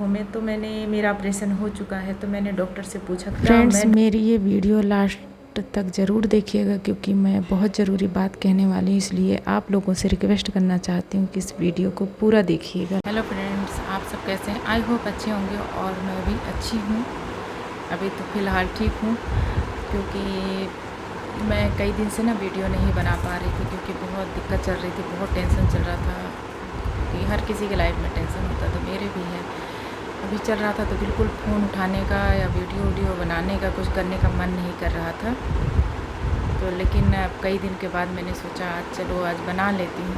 में तो मेरा ऑपरेशन हो चुका है, तो मैंने डॉक्टर से पूछा। फ्रेंड्स, मेरी ये वीडियो लास्ट तक ज़रूर देखिएगा क्योंकि मैं बहुत ज़रूरी बात कहने वाली हूँ, इसलिए आप लोगों से रिक्वेस्ट करना चाहती हूँ कि इस वीडियो को पूरा देखिएगा। हेलो फ्रेंड्स, आप सब कैसे हैं? आई होप अच्छे होंगे और मैं भी अच्छी हूँ। अभी तो फ़िलहाल ठीक हूँ क्योंकि मैं कई दिन से ना वीडियो नहीं बना पा रही थी क्योंकि बहुत दिक्कत चल रही थी, बहुत टेंशन चल रहा था क्योंकि हर किसी के लाइफ में टेंशन होता, तो मेरे भी है। अभी चल रहा था तो बिल्कुल फ़ोन उठाने का या वीडियो बनाने का, कुछ करने का मन नहीं कर रहा था। तो लेकिन अब कई दिन के बाद मैंने सोचा चलो आज बना लेती हूँ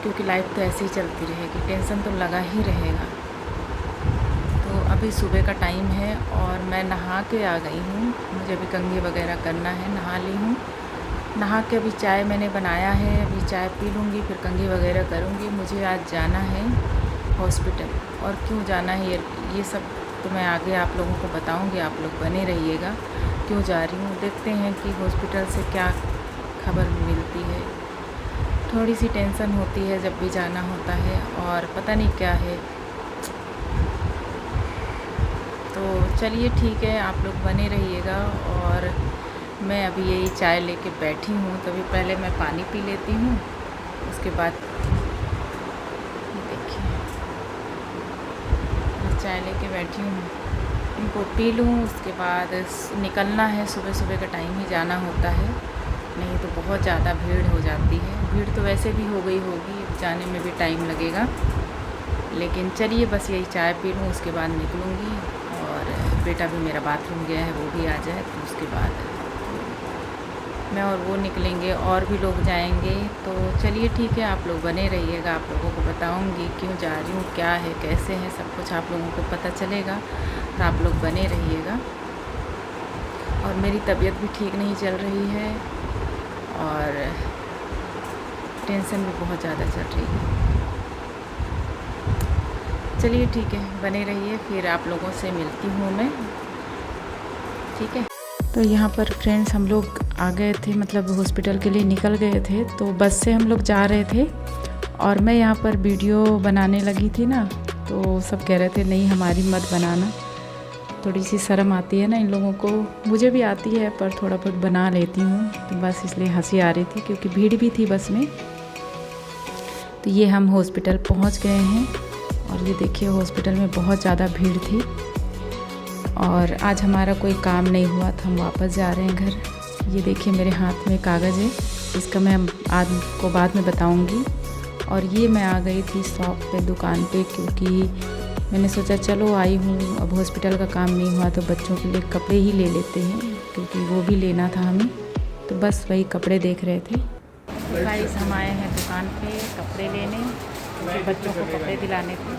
क्योंकि लाइफ तो ऐसे ही चलती रहेगी, टेंशन तो लगा ही रहेगा। तो अभी सुबह का टाइम है और मैं नहा के आ गई हूँ। मुझे अभी कंघी वगैरह करना है, नहा ली हूँ। नहा के अभी चाय मैंने बनाया है, अभी चाय पी लूँगी, फिर कंघी वगैरह करूँगी। मुझे आज जाना है हॉस्पिटल, और क्यों जाना है ये सब तो मैं आगे आप लोगों को बताऊंगी, आप लोग बने रहिएगा। क्यों जा रही हूँ देखते हैं कि हॉस्पिटल से क्या खबर मिलती है। थोड़ी सी टेंशन होती है जब भी जाना होता है और पता नहीं क्या है। तो चलिए ठीक है, आप लोग बने रहिएगा। और मैं अभी यही चाय लेके बैठी हूँ, तभी पहले मैं पानी पी लेती हूँ, उसके बाद चाय लेके बैठी हूँ, इनको पी लूँ, उसके बाद निकलना है। सुबह सुबह का टाइम ही जाना होता है, नहीं तो बहुत ज़्यादा भीड़ हो जाती है। भीड़ तो वैसे भी हो गई होगी, जाने में भी टाइम लगेगा। लेकिन चलिए बस यही चाय पी लूँ, उसके बाद निकलूँगी। और बेटा भी मेरा बाथरूम गया है, वो भी आ जाए तो उसके बाद मैं और वो निकलेंगे, और भी लोग जाएंगे। तो चलिए ठीक है, आप लोग बने रहिएगा। आप लोगों को बताऊंगी क्यों जा रही हूँ, क्या है, कैसे है, सब कुछ आप लोगों को पता चलेगा। तो आप लोग बने रहिएगा। और मेरी तबीयत भी ठीक नहीं चल रही है और टेंशन भी बहुत ज़्यादा चल रही है। चलिए ठीक है, बने रहिए, फिर आप लोगों से मिलती हूँ मैं, ठीक है। तो यहाँ पर फ्रेंड्स हम लोग आ गए थे, मतलब हॉस्पिटल के लिए निकल गए थे। तो बस से हम लोग जा रहे थे और मैं यहाँ पर वीडियो बनाने लगी थी ना, तो सब कह रहे थे नहीं हमारी मत बनाना, थोड़ी सी शर्म आती है ना इन लोगों को। मुझे भी आती है पर थोड़ा बहुत बना लेती हूँ, तो बस इसलिए हंसी आ रही थी क्योंकि भीड़ भी थी बस में। तो ये हम हॉस्पिटल पहुँच गए हैं और ये देखिए हॉस्पिटल में बहुत ज़्यादा भीड़ थी और आज हमारा कोई काम नहीं हुआ था, हम वापस जा रहे हैं घर। ये देखिए मेरे हाथ में कागज़ है, इसका मैं आपको बाद में बताऊंगी। और ये मैं आ गई थी शॉप पे, दुकान पे, क्योंकि मैंने सोचा चलो आई हूँ, अब हॉस्पिटल का काम नहीं हुआ तो बच्चों के लिए कपड़े ही ले लेते हैं क्योंकि वो भी लेना था हमें। तो बस वही कपड़े देख रहे थे। गाइस, हम आए हैं दुकान पे कपड़े लेने, क्योंकि बच्चों को कपड़े दिलाने थे।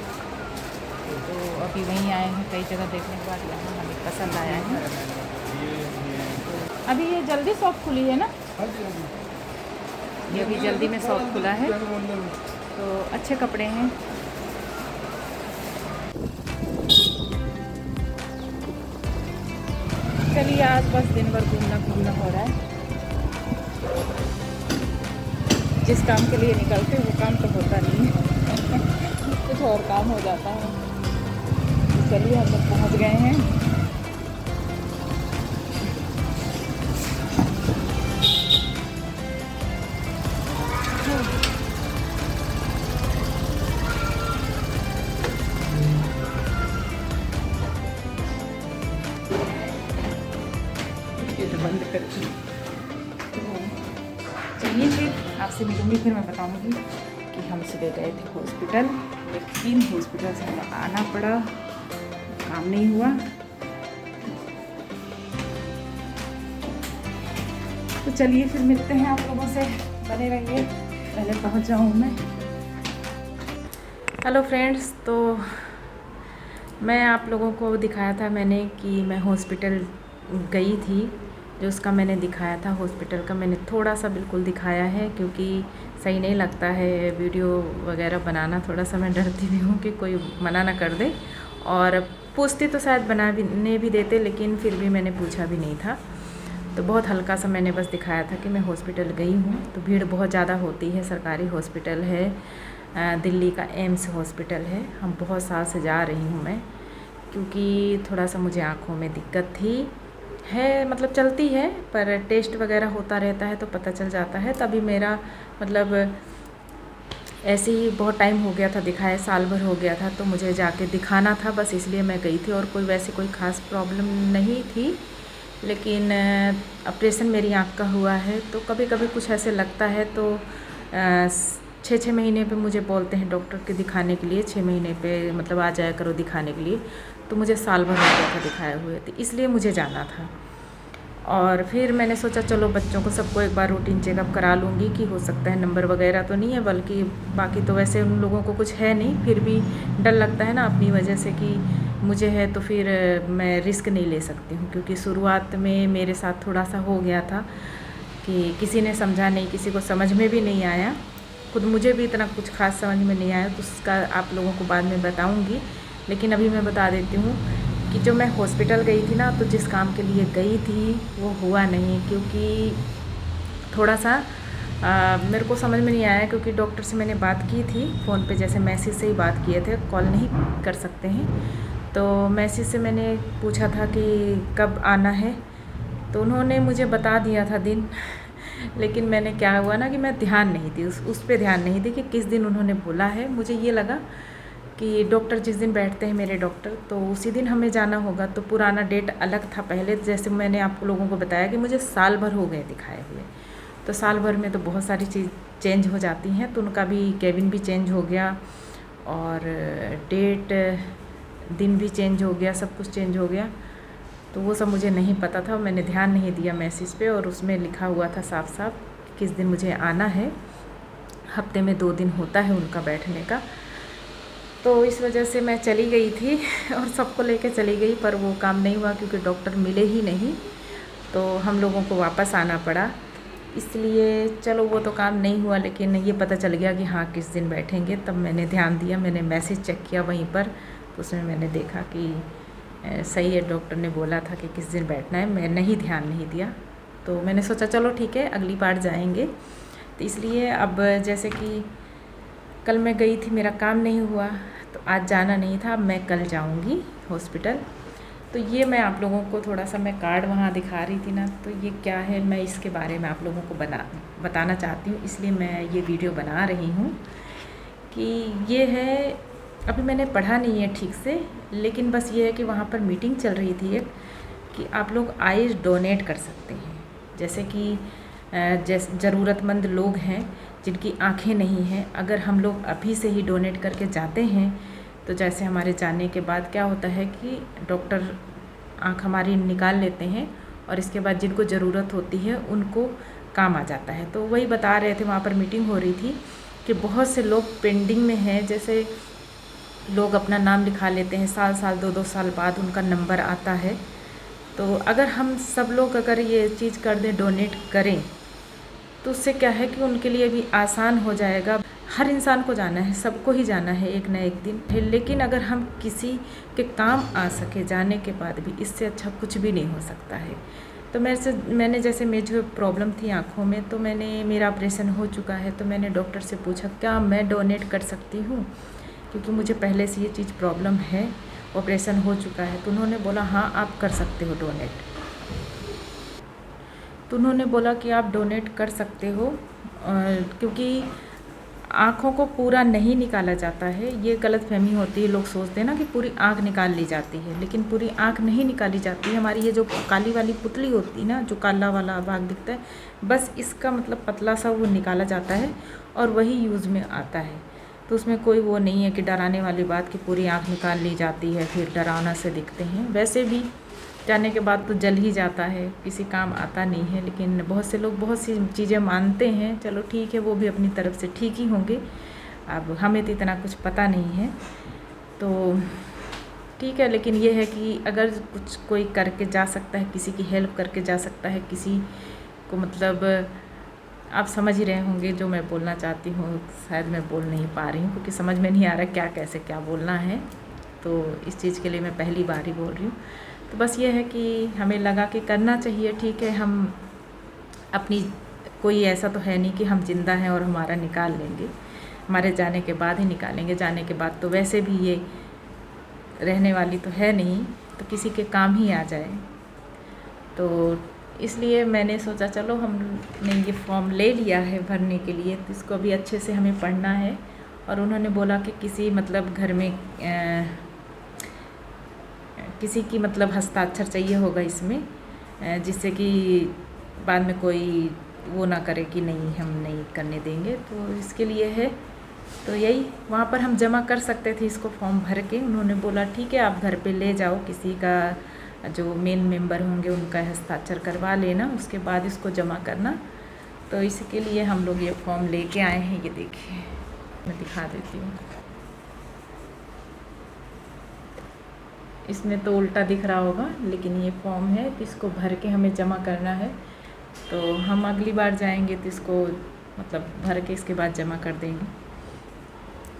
तो अभी वहीं आए हैं, कई जगह देखने के बाद यहाँ हमें पसंद आया है। अभी ये जल्दी शॉप खुली है ना, ये अभी जल्दी में शॉप खुला है, तो अच्छे कपड़े हैं। चलिए आज बस दिन भर घूमना हो रहा है। जिस काम के लिए निकलते वो काम तो होता नहीं है कुछ और काम हो जाता है। तो चलिए हम लोग पहुँच गए हैं। ये तो बंद करके, चलिए फिर आपसे मिलूँगी, फिर मैं बताऊँगी कि हम सुबह गए थे हॉस्पिटल, लेकिन हॉस्पिटल से हमें आना पड़ा, काम नहीं हुआ। तो चलिए फिर मिलते हैं आप लोगों से, बने रहिए, पहले पहुंच जाऊँ मैं। हेलो फ्रेंड्स, तो मैं आप लोगों को दिखाया था मैंने कि मैं हॉस्पिटल गई थी, जो उसका मैंने दिखाया था हॉस्पिटल का, मैंने थोड़ा सा बिल्कुल दिखाया है क्योंकि सही नहीं लगता है वीडियो वगैरह बनाना। थोड़ा सा मैं डरती भी हूँ कि कोई मना ना कर दे, और पूछती तो शायद बनाने भी देते, लेकिन फिर भी मैंने पूछा भी नहीं था। तो बहुत हल्का सा मैंने बस दिखाया था कि मैं हॉस्पिटल गई हूँ। तो भीड़ बहुत ज़्यादा होती है, सरकारी हॉस्पिटल है, दिल्ली का एम्स हॉस्पिटल है। हम बहुत साल से जा रही हूँ मैं, क्योंकि थोड़ा सा मुझे आँखों में दिक्कत थी है, मतलब चलती है पर टेस्ट वगैरह होता रहता है तो पता चल जाता है। तभी मेरा मतलब ऐसे ही बहुत टाइम हो गया था दिखाए, साल भर हो गया था, तो मुझे जाके दिखाना था, बस इसलिए मैं गई थी। और कोई वैसे कोई ख़ास प्रॉब्लम नहीं थी, लेकिन ऑपरेशन मेरी आँख का हुआ है तो कभी कभी कुछ ऐसे लगता है तो 6 महीने पे मुझे बोलते हैं डॉक्टर के दिखाने के लिए, 6 महीने पे मतलब आ जाया करो दिखाने के लिए। तो मुझे साल भर हो गया था दिखाए हुए, तो इसलिए मुझे जाना था। और फिर मैंने सोचा चलो बच्चों को सबको एक बार रूटीन चेकअप करा लूँगी, कि हो सकता है नंबर वगैरह तो नहीं है, बल्कि बाकी तो वैसे उन लोगों को कुछ है नहीं, फिर भी डर लगता है ना अपनी वजह से कि मुझे है तो फिर मैं रिस्क नहीं ले सकती हूँ। क्योंकि शुरुआत में मेरे साथ थोड़ा सा हो गया था कि किसी ने समझा नहीं, किसी को समझ में भी नहीं आया, खुद मुझे भी इतना कुछ खास समझ में नहीं आया, तो उसका आप लोगों को बाद में बताऊँगी। लेकिन अभी मैं बता देती हूँ कि जो मैं हॉस्पिटल गई थी ना, तो जिस काम के लिए गई थी वो हुआ नहीं, क्योंकि थोड़ा सा मेरे को समझ में नहीं आया। क्योंकि डॉक्टर से मैंने बात की थी फ़ोन पे, जैसे मैसेज से ही बात किए थे, कॉल नहीं कर सकते हैं, तो मैसेज से मैंने पूछा था कि कब आना है, तो उन्होंने मुझे बता दिया था दिन लेकिन मैंने क्या हुआ ना कि मैं ध्यान नहीं दी, उस पर ध्यान नहीं दी कि किस दिन उन्होंने बोला है। मुझे ये लगा कि डॉक्टर जिस दिन बैठते हैं मेरे डॉक्टर, तो उसी दिन हमें जाना होगा। तो पुराना डेट अलग था पहले, जैसे मैंने आप लोगों को बताया कि मुझे साल भर हो गए दिखाए हुए, तो साल भर में तो बहुत सारी चीज़ चेंज हो जाती हैं, तो उनका भी केबिन भी चेंज हो गया और डेट दिन भी चेंज हो गया, सब कुछ चेंज हो गया। तो वो सब मुझे नहीं पता था, मैंने ध्यान नहीं दिया मैसेज पे, और उसमें लिखा हुआ था साफ साफ किस दिन मुझे आना है। हफ्ते में 2 दिन होता है उनका बैठने का। तो इस वजह से मैं चली गई थी और सबको लेके चली गई, पर वो काम नहीं हुआ क्योंकि डॉक्टर मिले ही नहीं, तो हम लोगों को वापस आना पड़ा। इसलिए चलो वो तो काम नहीं हुआ, लेकिन ये पता चल गया कि हाँ किस दिन बैठेंगे। तब मैंने ध्यान दिया, मैंने मैसेज चेक किया वहीं पर, तो उसमें मैंने देखा कि सही है, डॉक्टर ने बोला था कि किस दिन बैठना है। मैं नहीं ध्यान नहीं दिया, तो मैंने सोचा चलो ठीक है अगली बार जाएंगे। तो इसलिए अब जैसे कि कल मैं गई थी, मेरा काम नहीं हुआ, तो आज जाना नहीं था, अब मैं कल जाऊंगी हॉस्पिटल। तो ये मैं आप लोगों को थोड़ा सा मैं कार्ड वहाँ दिखा रही थी ना, तो ये क्या है, मैं इसके बारे में आप लोगों को बताना चाहती हूँ, इसलिए मैं ये वीडियो बना रही हूँ। कि ये है, अभी मैंने पढ़ा नहीं है ठीक से, लेकिन बस ये है कि वहाँ पर मीटिंग चल रही थी एक, कि आप लोग आइज़ डोनेट कर सकते हैं। जैसे कि ज़रूरतमंद लोग हैं जिनकी आँखें नहीं हैं, अगर हम लोग अभी से ही डोनेट करके जाते हैं, तो जैसे हमारे जाने के बाद क्या होता है कि डॉक्टर आँख हमारी निकाल लेते हैं, और इसके बाद जिनको ज़रूरत होती है उनको काम आ जाता है। तो वही बता रहे थे, वहाँ पर मीटिंग हो रही थी कि बहुत से लोग पेंडिंग में हैं। जैसे लोग अपना नाम लिखा लेते हैं, साल 2-2 साल बाद उनका नंबर आता है। तो अगर हम सब लोग अगर ये चीज़ कर दें, डोनेट करें, तो उससे क्या है कि उनके लिए भी आसान हो जाएगा। हर इंसान को जाना है, सबको ही जाना है एक ना एक दिन, लेकिन अगर हम किसी के काम आ सके जाने के बाद भी, इससे अच्छा कुछ भी नहीं हो सकता है। तो मैंने जैसे मेरी जो प्रॉब्लम थी आँखों में, तो मेरा ऑपरेशन हो चुका है, तो मैंने डॉक्टर से पूछा क्या मैं डोनेट कर सकती हूँ, क्योंकि मुझे पहले से ये चीज़ प्रॉब्लम है, ऑपरेशन हो चुका है। तो उन्होंने बोला हाँ आप कर सकते हो डोनेट। तो उन्होंने बोला कि आप डोनेट कर सकते हो, क्योंकि आँखों को पूरा नहीं निकाला जाता है। ये गलतफहमी होती है, लोग सोचते हैं ना कि पूरी आँख निकाल ली जाती है, लेकिन पूरी आँख नहीं निकाली जाती है। हमारी ये जो काली वाली पुतली होती है ना, जो काला वाला भाग दिखता है, बस इसका मतलब पतला सा वो निकाला जाता है और वही यूज़ में आता है। तो उसमें कोई वो नहीं है कि डराने वाली बात कि पूरी आँख निकाल ली जाती है फिर डरावना से दिखते हैं। वैसे भी जाने के बाद तो जल ही जाता है, किसी काम आता नहीं है। लेकिन बहुत से लोग बहुत सी चीज़ें मानते हैं, चलो ठीक है, वो भी अपनी तरफ से ठीक ही होंगे। अब हमें तो इतना कुछ पता नहीं है, तो ठीक है। लेकिन ये है कि अगर कुछ कोई करके जा सकता है, किसी की हेल्प करके जा सकता है, किसी को मतलब आप समझ ही रहे होंगे जो मैं बोलना चाहती हूँ। शायद मैं बोल नहीं पा रही हूँ क्योंकि समझ में नहीं आ रहा क्या कैसे क्या बोलना है, तो इस चीज़ के लिए मैं पहली बार ही बोल रही हूँ। तो बस ये है कि हमें लगा कि करना चाहिए, ठीक है। हम अपनी कोई ऐसा तो है नहीं कि हम जिंदा हैं और हमारा निकाल लेंगे, हमारे जाने के बाद ही निकालेंगे। जाने के बाद तो वैसे भी ये रहने वाली तो है नहीं, तो किसी के काम ही आ जाए। तो इसलिए मैंने सोचा चलो हमने ये फॉर्म ले लिया है भरने के लिए, तो इसको अभी अच्छे से हमें पढ़ना है। और उन्होंने बोला कि किसी मतलब घर में किसी की मतलब हस्ताक्षर चाहिए होगा इसमें, जिससे कि बाद में कोई वो ना करे कि नहीं हम नहीं करने देंगे। तो इसके लिए है, तो यही वहाँ पर हम जमा कर सकते थे इसको फॉर्म भर के। उन्होंने बोला ठीक है आप घर पे ले जाओ, किसी का जो मेन मेंबर होंगे उनका हस्ताक्षर करवा लेना, उसके बाद इसको जमा करना। तो इसके लिए हम लोग ये फॉर्म लेके आए हैं। ये देखिए मैं दिखा देती हूँ। इसमें तो उल्टा दिख रहा होगा, लेकिन ये फॉर्म है, इसको भर के हमें जमा करना है। तो हम अगली बार जाएंगे तो इसको मतलब भर के इसके बाद जमा कर देंगे।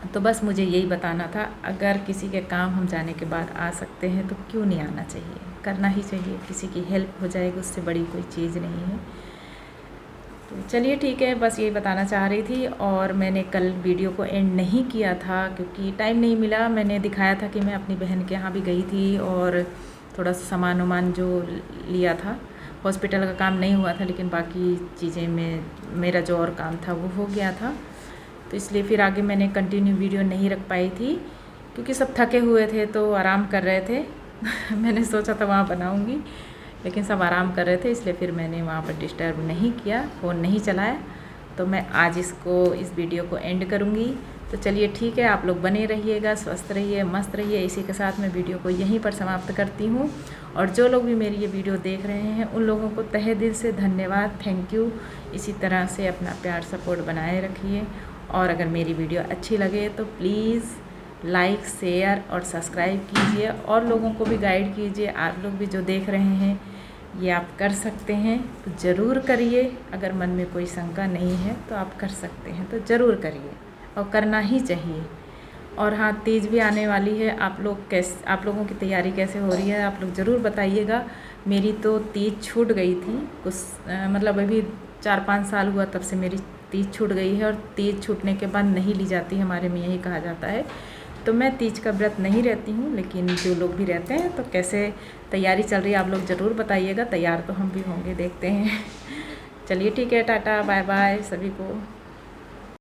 तो बस मुझे यही बताना था, अगर किसी के काम हम जाने के बाद आ सकते हैं तो क्यों नहीं आना चाहिए, करना ही चाहिए। किसी की हेल्प हो जाएगी, उससे बड़ी कोई चीज़ नहीं है। तो चलिए ठीक है, बस यही बताना चाह रही थी। और मैंने कल वीडियो को एंड नहीं किया था क्योंकि टाइम नहीं मिला। मैंने दिखाया था कि मैं अपनी बहन के यहाँ भी गई थी और थोड़ा सा सामान वामान जो लिया था, हॉस्पिटल का काम नहीं हुआ था, लेकिन बाकी चीज़ें में मेरा जो और काम था वो हो गया था। तो इसलिए फिर आगे मैंने कंटिन्यू वीडियो नहीं रख पाई थी क्योंकि सब थके हुए थे तो आराम कर रहे थे। मैंने सोचा था वहाँ बनाऊँगी, लेकिन सब आराम कर रहे थे, इसलिए फिर मैंने वहाँ पर डिस्टर्ब नहीं किया, फ़ोन नहीं चलाया। तो मैं आज इस वीडियो को एंड करूँगी। तो चलिए ठीक है, आप लोग बने रहिएगा, स्वस्थ रहिए, मस्त रहिए। इसी के साथ मैं वीडियो को यहीं पर समाप्त करती हूँ। और जो लोग भी मेरी ये वीडियो देख रहे हैं उन लोगों को तहे दिल से धन्यवाद, थैंक यू। इसी तरह से अपना प्यार सपोर्ट बनाए रखिए। और अगर मेरी वीडियो अच्छी लगे तो प्लीज़ लाइक, शेयर और सब्सक्राइब कीजिए, और लोगों को भी गाइड कीजिए। आप लोग भी जो देख रहे हैं ये आप कर सकते हैं तो ज़रूर करिए। अगर मन में कोई शंका नहीं है तो आप कर सकते हैं, तो ज़रूर करिए और करना ही चाहिए। और हाँ, तीज भी आने वाली है। आप लोगों की तैयारी कैसे हो रही है आप लोग ज़रूर बताइएगा। मेरी तो तीज छूट गई थी कुछ मतलब अभी 4-5 साल हुआ तब से मेरी तीज छूट गई है। और तीज छूटने के बाद नहीं ली जाती, हमारे में यही कहा जाता है। तो मैं तीज का व्रत नहीं रहती हूँ, लेकिन जो लोग भी रहते हैं तो कैसे तैयारी चल रही है आप लोग ज़रूर बताइएगा। तैयार तो हम भी होंगे, देखते हैं। चलिए ठीक है, टाटा बाय बाय सभी को।